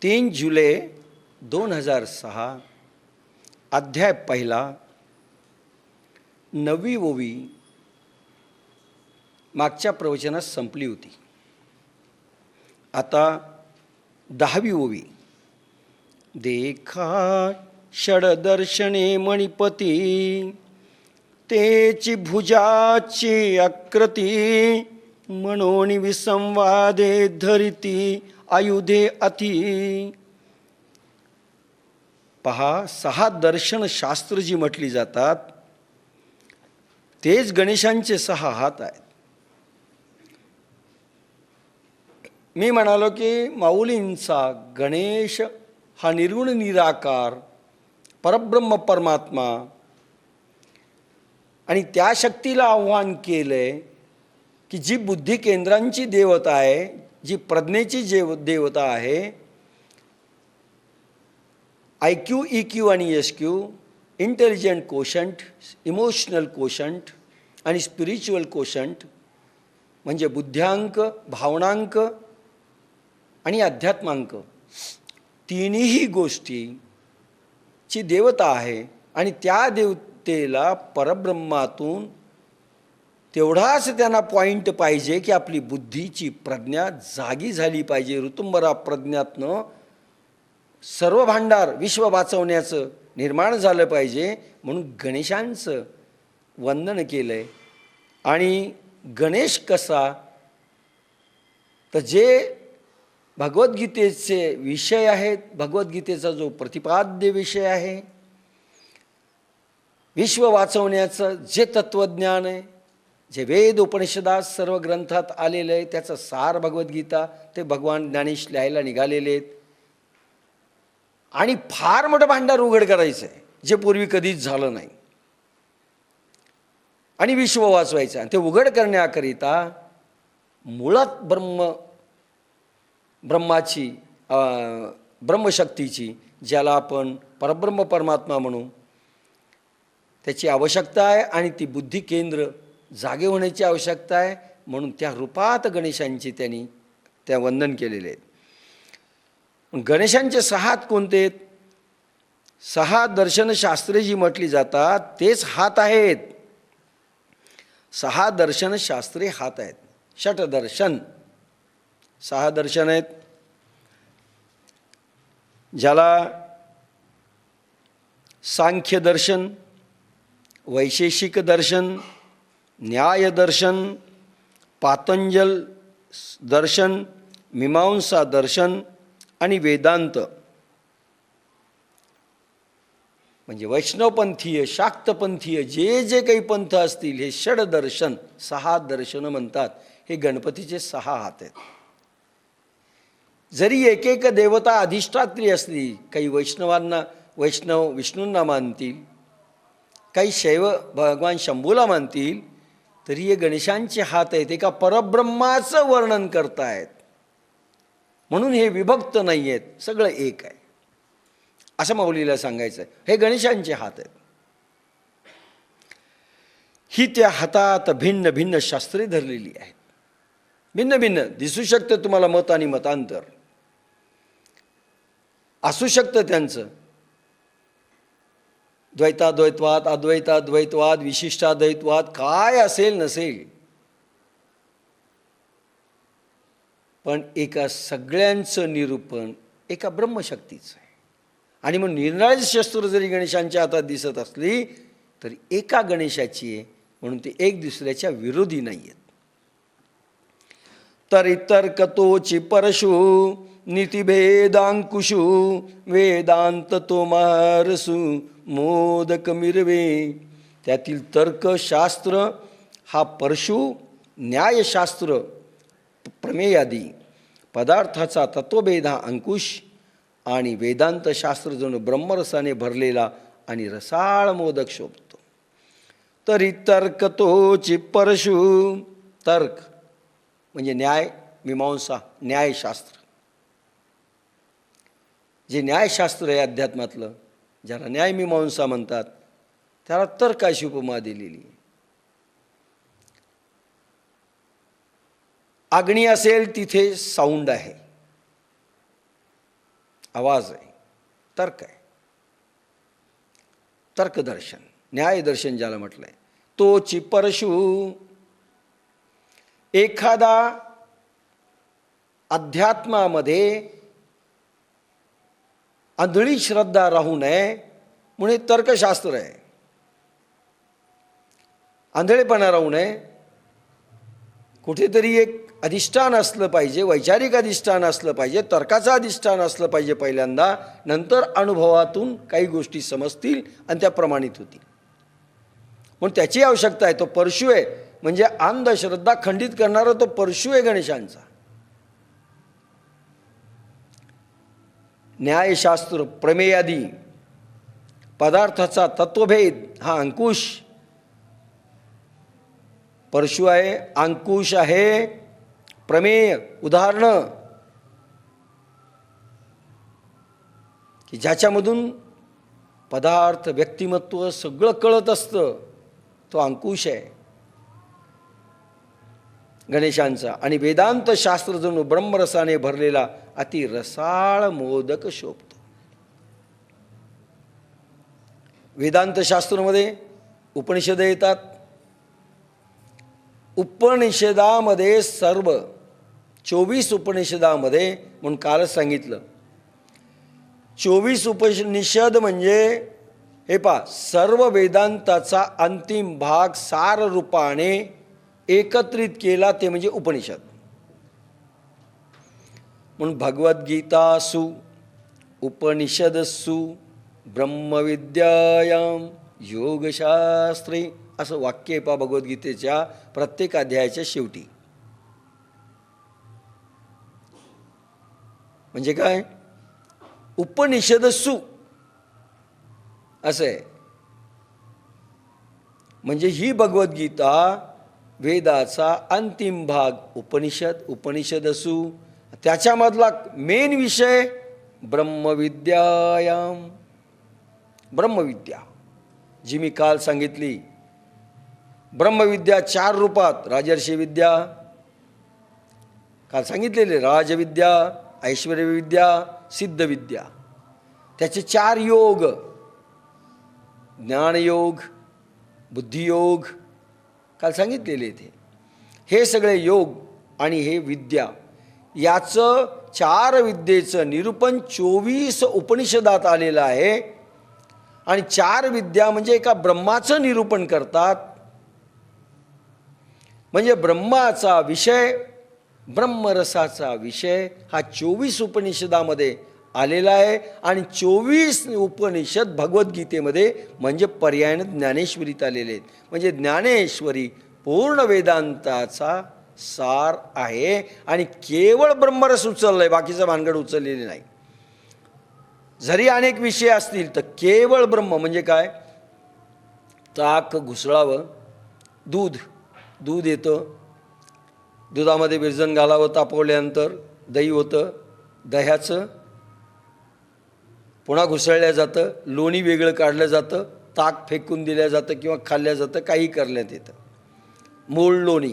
3 जुलै 2006 अध्याय पहिला 9वी ओवी मागच्या प्रवचनात संपली होती. आता 10वी ओवी. देखा षडदर्शने मणिपती, तेची भुजाची आकृती, म्हणून विसंवादे धरिती आयुधे अति. पहा, 6 दर्शनशास्त्र जी म्हटली जातात तेच गणेशांचे 6 हात आहेत. मी म्हणालो की माऊलींचा गणेश हा निर्गुण निराकार परब्रह्म परमात्मा आणि त्या शक्तीला आव्हान केलंय की जी बुद्धी केंद्रांची देवता आहे, जी प्रज्ञेची देवता आहे, IQ, EQ आणि SQ, intelligent quotient, emotional quotient आणि स्पिरिच्युअल कोशंट, म्हणजे बुद्ध्यांक, भावनांक आणि अध्यात्मांक, तिन्ही गोष्टीची देवता आहे. आणि त्या देवतेला परब्रह्मातून तेवढाच त्यांना पॉईंट पाहिजे की आपली बुद्धीची प्रज्ञा जागी झाली पाहिजे. ऋतुंबरा प्रज्ञातनं सर्व भांडार विश्व वाचवण्याचं निर्माण झालं पाहिजे. म्हणून गणेशांचं वंदन केलं आहे. आणि गणेश कसा, तर जे भगवद्गीतेचे विषय आहेत, भगवद्गीतेचा जो प्रतिपाद्य विषय आहे, विश्व वाचवण्याचं जे तत्त्वज्ञान आहे, जे वेद उपनिषदात सर्व ग्रंथात आलेलं आहे, त्याचं सार भगवद्गीता, ते भगवान ज्ञानेश लिहायला निघालेले आहेत. आणि फार मोठं भांडार उघड करायचं आहे, जे पूर्वी कधीच झालं नाही, आणि विश्व वाचवायचं. आणि ते उघड करण्याकरिता मुळात ब्रह्माची ब्रह्मशक्तीची, ज्याला आपण परब्रह्म परमात्मा म्हणू, त्याची आवश्यकता आहे. आणि ती बुद्धी केंद्र जागे होण्याची आवश्यकता आहे. म्हणून त्या रूपात गणेशांची त्यांनी त्या वंदन केलेले आहेत. गणेशांचे 6 हात कोणते आहेत? 6 दर्शनशास्त्रे जी म्हटली जातात तेच हात आहेत. 6 दर्शनशास्त्रे हात आहेत. षटदर्शन 6 दर्शन आहेत, ज्याला सांख्य दर्शन, वैशेषिक दर्शन, न्याय दर्शन, पातंजल दर्शन, मीमांसा दर्शन आणि वेदांत, म्हणजे वैष्णवपंथीय, शाक्तपंथीय जे जे काही पंथ असतील, हे षडदर्शन 6 दर्शन म्हणतात. हे गणपतीचे 6 हात आहेत. जरी एक एक देवता अधिष्ठात्री असली, काही वैष्णव विष्णूंना मानतील, काही शैव भगवान शंभूला मानतील, तरी हे गणेशांचे हात आहेत. एका परब्रह्माचं वर्णन करतायत. म्हणून हे विभक्त नाही आहेत, सगळं एक आहे असं माऊलीला सांगायचं आहे. हे गणेशांचे हात आहेत. ही त्या हातात भिन्न भिन्न शास्त्रे धरलेली आहेत. भिन्न भिन्न दिसू शकतं तुम्हाला, मत आणि मतांतर असू शकतं त्यांचं. द्वैताद्वैतवाद, अद्वैताद्वैतवाद, विशिष्टाद्वैतवाद, काय असेल नसेल, पण एका सगळ्यांचं निरूपण एका ब्रह्मशक्तीचं आहे. आणि मग निरनिराळी शस्त्र जरी गणेशांच्या हातात दिसत असली तरी एका गणेशाची आहे. म्हणून ते एक दुसऱ्याच्या विरोधी नाही आहेत. तर्कतोची परशु नीतिभेदांकुशु, वेदांत तो मारसू मोदक मिरवे. त्यातील तर्कशास्त्र हा परशु, न्यायशास्त्र प्रमेयादी, पदार्थाचा तत्वभेद हा अंकुश, आणि वेदांत शास्त्र जणू ब्रह्मरसाने भरलेला आणि रसाळ मोदक शोभतो. तरी तर्कतोची परशु, तर्क म्हणजे न्याय, मीमांसा, न्यायशास्त्र. जे न्यायशास्त्र आहे अध्यात्मातलं, ज्याला न्यायमीमांसा म्हणतात, त्याला तर्क अशी उपमा दिलेली आहे. अग्नी असेल तिथे साऊंड आहे, आवाज आहे, तर्क आहे, तर्कदर्शन, न्यायदर्शन ज्याला म्हटलं आहे. तोची परशु एखादा अध्यात्मामध्ये आंधळी श्रद्धा राहू नये म्हणून हे तर्कशास्त्र आहे. आंधळेपणा राहू नये, कुठेतरी एक अधिष्ठान असलं पाहिजे, वैचारिक अधिष्ठान असलं पाहिजे, तर्काचं अधिष्ठान असलं पाहिजे पहिल्यांदा, नंतर अनुभवातून काही गोष्टी समजतील आणि त्या प्रमाणित होतील. म्हणून त्याची आवश्यकता आहे. तो परशु आहे, म्हणजे अंधश्रद्धा खंडित करणारा तो परशु आहे गणेशांचा. न्यायशास्त्र, प्रमेयादी, पदार्थाचा तत्वभेद हा अंकुश परशु आहे, अंकुश आहे. प्रमेय, उदाहरणं की ज्याच्यामधून पदार्थ, व्यक्तिमत्व सगळं कळत असतं, तो अंकुश आहे गणेशांचा. आणि वेदांत शास्त्र जणू ब्रह्मरसाने भरलेला अति रसाळ मोदक शोभतो. वेदांत शास्त्रामध्ये उपनिषद येतात. उपनिषदामध्ये सर्व 24 उपनिषदामध्ये, म्हणून कालच सांगितलं, 24 उपनिषद म्हणजे हे पहा, सर्व वेदांताचा अंतिम भाग सार रूपाने एकत्रित केला ते म्हणजे उपनिषद. म्हणून भगवद्गीतासु उपनिषदसु ब्रह्मविद्यायां योगशास्त्रे असं वाक्य आहे पहा भगवद्गीतेच्या प्रत्येक अध्यायाच्या शेवटी. म्हणजे काय? उपनिषदसु असं आहे. म्हणजे ही भगवद्गीता वेदाचा अंतिम भाग उपनिषद, उपनिषदसु, त्याच्यामधला मेन विषय ब्रह्मविद्यायाम, ब्रह्मविद्या जी मी काल सांगितली. ब्रह्मविद्या 4 रूपात, राजर्षी विद्या काल सांगितलेले, राजविद्या, ऐश्वर्यविद्या, सिद्धविद्या. त्याचे 4 योग, ज्ञानयोग, बुद्धियोग काल सांगितलेले ते. हे सगळे योग आणि हे विद्या, याचं 4 विद्येचं निरूपण 24 उपनिषदात आलेलं आहे. आणि 4 विद्या म्हणजे एका ब्रह्माचं निरूपण करतात. म्हणजे ब्रह्माचा विषय, ब्रह्मरसाचा विषय हा 24 उपनिषदामध्ये आलेला आहे. आणि 24 उपनिषद भगवद्गीतेमध्ये म्हणजे पर्यायाने ज्ञानेश्वरीत आलेले आहेत. म्हणजे ज्ञानेश्वरी पूर्ण वेदांताचा सार आहे. आणि केवळ ब्रह्मरस उचललं आहे, बाकीचा भानगड उचललेले नाही. जरी अनेक विषय असतील तर केवळ ब्रह्म म्हणजे काय? ताक घुसळावं, दूध येतं, दुधामध्ये विरजण घालावं, तापवल्यानंतर दही होतं, दह्याचं पुन्हा घुसळल्या जातं, लोणी वेगळं काढलं जातं, ताक फेकून दिलं जातं किंवा खाल्लं जातं, काही करण्यात येतं. मूळ लोणी.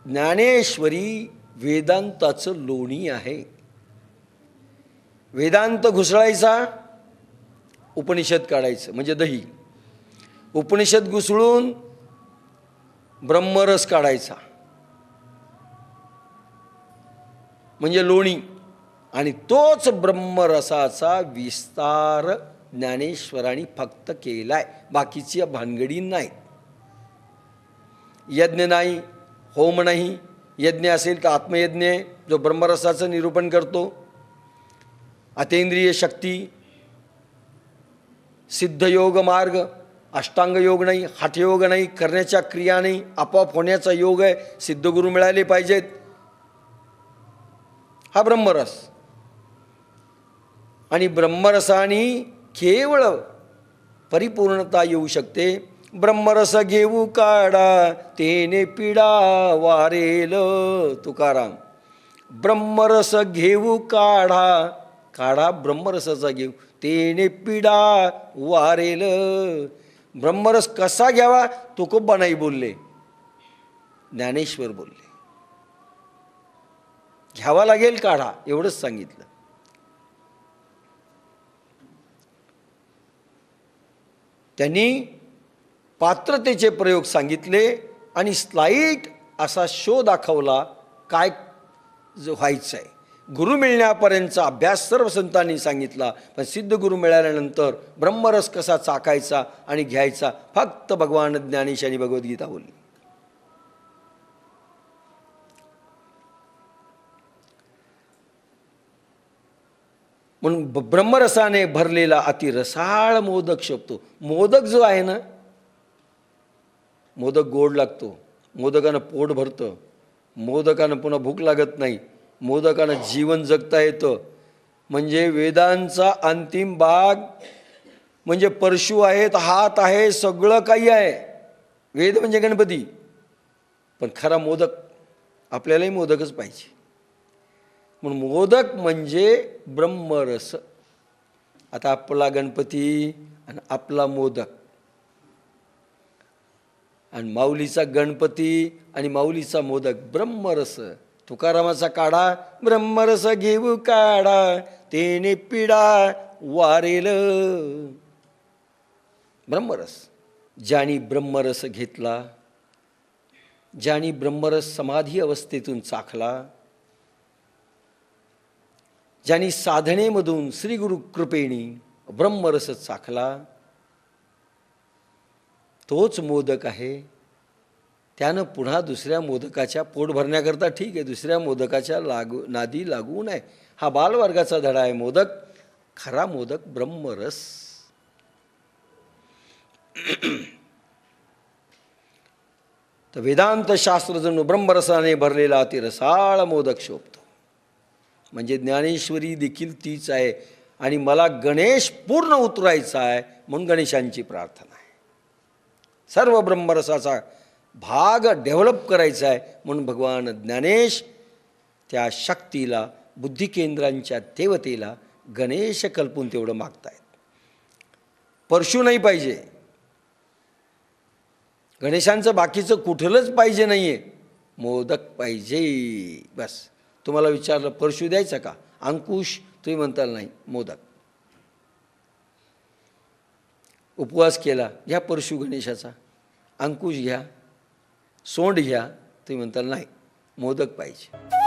ज्ञानेश्वरी वेदांताचं लोणी आहे. वेदांत घुसळायचा, उपनिषद काढायचं म्हणजे दही. उपनिषद घुसळून ब्रह्मरस काढायचा म्हणजे लोणी. आणि तोच ब्रह्मरसाचा विस्तार ज्ञानेश्वरांनी फक्त केलाय, बाकीची भानगडी नाही. यज्ञ नाही, होम नाही. यज्ञ असेल तर आत्मयज्ञ जो ब्रह्मरसाचं निरूपण करतो. अतेंद्रिय शक्ती, सिद्धयोग मार्ग, अष्टांग योग नाही, हठयोग नाही, करण्याच्या क्रिया नाही, आपोआप होण्याचा योग आहे. सिद्धगुरू मिळाले पाहिजेत. हा ब्रह्मरस. आणि ब्रह्मरसाने केवळ परिपूर्णता येऊ शकते. ब्रह्मरस घेऊ काढा तेने पिडा वारेल तुकाराम. ब्रह्मरस घेऊ काढा ब्रह्मरसाचा घेऊ तेने पिडा वारेल. ब्रह्मरस कसा घ्यावा तुकोबा नाही बोलले, ज्ञानेश्वर बोलले. घ्यावा लागेल काढा, एवढंच सांगितलं. त्यांनी पात्रतेचे प्रयोग सांगितले आणि स्लाईट असा शो दाखवला काय व्हायचं आहे. गुरु मिळण्यापर्यंतचा अभ्यास सर्व संतांनी सांगितला, पण सिद्ध गुरु मिळाल्यानंतर ब्रह्मरस कसा चाकायचा आणि घ्यायचा फक्त भगवान ज्ञानेश आणि भगवद्गीता बोलली. म्हणून ब्रह्मरसाने भरलेला अतिरसाळ मोदक शोभतो. मोदक जो आहे ना, मोदक गोड लागतो, मोदकानं पोट भरतं, मोदकानं पुन्हा भूक लागत नाही, मोदकानं जीवन जगता येतं. म्हणजे वेदांचा अंतिम भाग म्हणजे परशु आहेत, हात आहे, सगळं काही आहे. वेद म्हणजे गणपती, पण खरा मोदक आपल्यालाही मोदकच पाहिजे. म्हणून मोदक म्हणजे ब्रह्मरस. आता आपला गणपती आणि आपला मोदक आणि माऊलीचा गणपती आणि माऊलीचा मोदक ब्रह्मरस. तुकारामाचा काढा ब्रह्मरस घेऊ काढा, तेने पिढा वारेल. ब्रह्मरस ज्यानी ब्रह्मरस घेतला, ज्यानी ब्रह्मरस समाधी अवस्थेतून चाखला, ज्यांनी साधनेमधून श्री गुरु कृपेनी ब्रह्मरस चाखला, तोच मोदक आहे. त्यानं पुन्हा दुसऱ्या मोदकाच्या पोट भरण्याकरता ठीक आहे, दुसऱ्या मोदकाच्या नादी लागू नये. हा बालवर्गाचा धडा आहे. मोदक खरा मोदक ब्रह्मरस. तर वेदांत शास्त्र जणू ब्रह्मरसाने भरलेला अतिरसाळ मोदक शोभतो. म्हणजे ज्ञानेश्वरी देखील तीच आहे. आणि मला गणेश पूर्ण उतरायचा आहे म्हणून गणेशांची प्रार्थना आहे. सर्व ब्रह्मरसाचा भाग डेव्हलप करायचा आहे म्हणून भगवान ज्ञानेश त्या शक्तीला, बुद्धिकेंद्रांच्या देवतेला गणेश कल्पून तेवढं मागतायत. परशु नाही पाहिजे, गणेशांचं बाकीचं कुठलंच पाहिजे नाही आहे, मोदक पाहिजे बस. तुम्हाला विचारलं परशु द्यायचा का, अंकुश, तुम्ही म्हणताल नाही, मोदक. उपवास केला, घ्या परशु गणेशाचा, अंकुश घ्या, सोंड घ्या, तुम्ही म्हणताल नाही, मोदक पाहिजे.